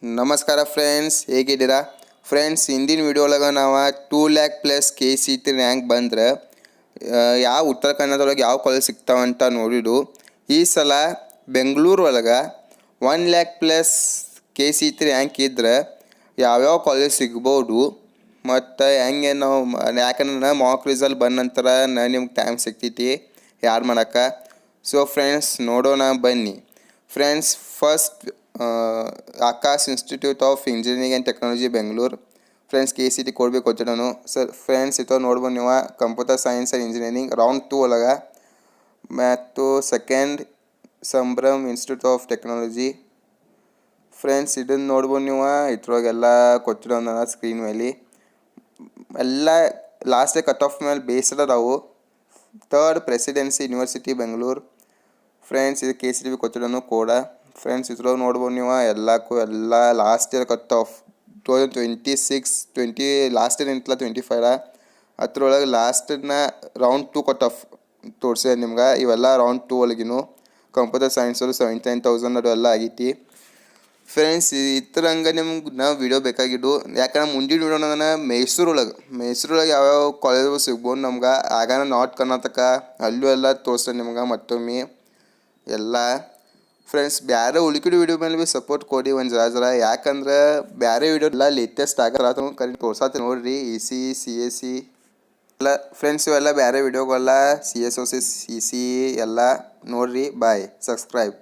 ನಮಸ್ಕಾರ ಫ್ರೆಂಡ್ಸ್, ಹೇಗಿದ್ದೀರಾ ಫ್ರೆಂಡ್ಸ್? ಹಿಂದಿನ ವಿಡಿಯೋ ಒಳಗೆ ನಾವು 2,00,000+ KCET ರ್ಯಾಂಕ್ ಬಂದ್ರೆ ಯಾವ ಉತ್ತರ ಕನ್ನಡದೊಳಗೆ ಯಾವ ಕಾಲೇಜ್ ಸಿಗ್ತಾವಂತ ನೋಡಿದ್ದು. ಈ ಸಲ ಬೆಂಗಳೂರು ಒಳಗೆ 1,00,000+ KCET ರ್ಯಾಂಕ್ ಇದ್ರೆ ಯಾವ್ಯಾವ ಕಾಲೇಜ್ ಸಿಗ್ಬೋದು ಮತ್ತು ಹೆಂಗೆ ನಾವು, ಯಾಕಂದ್ರೆ ಮಾಕ್ ರಿಸಲ್ಟ್ ಬಂದ ನಂತರ ನಿಮ್ಗೆ ಟೈಮ್ ಸಿಗ್ತೈತಿ ಯಾರು ಮಾಡೋಕ್ಕೆ. ಸೊ ಫ್ರೆಂಡ್ಸ್, ನೋಡೋಣ ಬನ್ನಿ. Friends, first Akash institute of engineering and technology Bengaluru. Friends, KCET ಕೊಡ್ಬೇಕು ಕೊಟ್ಟಿಡೋನು ಸರ್. ಫ್ರೆಂಡ್ಸ್, ಇದು ನೋಡ್ಬೋದು ನೀವು, computer science and engineering round 2 ಒಳಗೆ. ಮತ್ತು second Sambhram institute of technology. Friends, ಇದನ್ನು ನೋಡ್ಬೋದು ನೀವು, ಇದ್ರೊಳಗೆಲ್ಲ ಕೊಟ್ಟಿಡೋಣ ಸ್ಕ್ರೀನ್ ಮೇಲೆ ಎಲ್ಲ ಲಾಸ್ಟ್ ಕಟ್ ಆಫ್ ಮೇಲೆ ಬೇಸ್ಡ್ ಅದಾವು. Third presidency university Bengaluru. Friends, ಇದು KCET ಕೊಟ್ಟಿಡೋನು ಕೋಡ. ಫ್ರೆಂಡ್ಸ್, ಇದ್ರೊಳಗೆ ನೋಡ್ಬೋದು ನೀವು ಎಲ್ಲ last year cut off 2026 last year ಇಂತಲ್ಲ 25 ಅದ್ರೊಳಗೆ ಲಾಸ್ಟನ್ನ ರೌಂಡ್ 2 ಕಟ್ ಆಫ್ ತೋರಿಸಿದೆ ನಿಮ್ಗೆ. ಇವೆಲ್ಲ ರೌಂಡ್ 2 ಒಳಗಿನೂ ಕಂಪ್ಯೂಟರ್ ಸೈನ್ಸಲ್ಲಿ 79,000 ಅದು ಎಲ್ಲ ಆಗೈತಿ. ಫ್ರೆಂಡ್ಸ್, ಇದ್ರಂಗೆ ನಿಮ್ಗೆ ನಾವು ವಿಡಿಯೋ ಬೇಕಾಗಿದ್ದು, ಯಾಕಂದ್ರೆ ಮುಂದಿನ ವಿಡಿಯೋನ ಮೈಸೂರೊಳಗೆ ಯಾವ್ಯಾವ ಕಾಲೇಜು ಸಿಗ್ಬೋದು ನಮ್ಗೆ. ಆಗ ನಾರ್ತ್ ಕರ್ನಾಟಕ ಅಲ್ಲೂ ಎಲ್ಲ ತೋರಿಸ್ತೇನೆ ನಿಮ್ಗೆ ಮತ್ತೊಮ್ಮೆ ಎಲ್ಲ. ಫ್ರೆಂಡ್ಸ್, ಬೇರೆ ಉಳಿಕಿದ ವಿಡಿಯೋ ಮೇಲೆ ಭೀ ಸಪೋರ್ಟ್ ಕೊಡಿ ಒಂದು ಜರ, ಯಾಕಂದ್ರೆ ಬೇರೆ ವಿಡಿಯೋ ಎಲ್ಲ ಲೇಟೆಸ್ಟ್ ಆಗಲ್ಲ ಕರೆಕ್ಟ್ ತೋರ್ಸತ್ತೆ ನೋಡಿರಿ. EC CSC ಎಲ್ಲ ಫ್ರೆಂಡ್ಸ್, ಇವೆಲ್ಲ ಬೇರೆ ವಿಡಿಯೋಗಳೆಲ್ಲ CSOC CC ಎಲ್ಲ ನೋಡಿರಿ. ಬಾಯ್, ಸಬ್ಸ್ಕ್ರೈಬ್.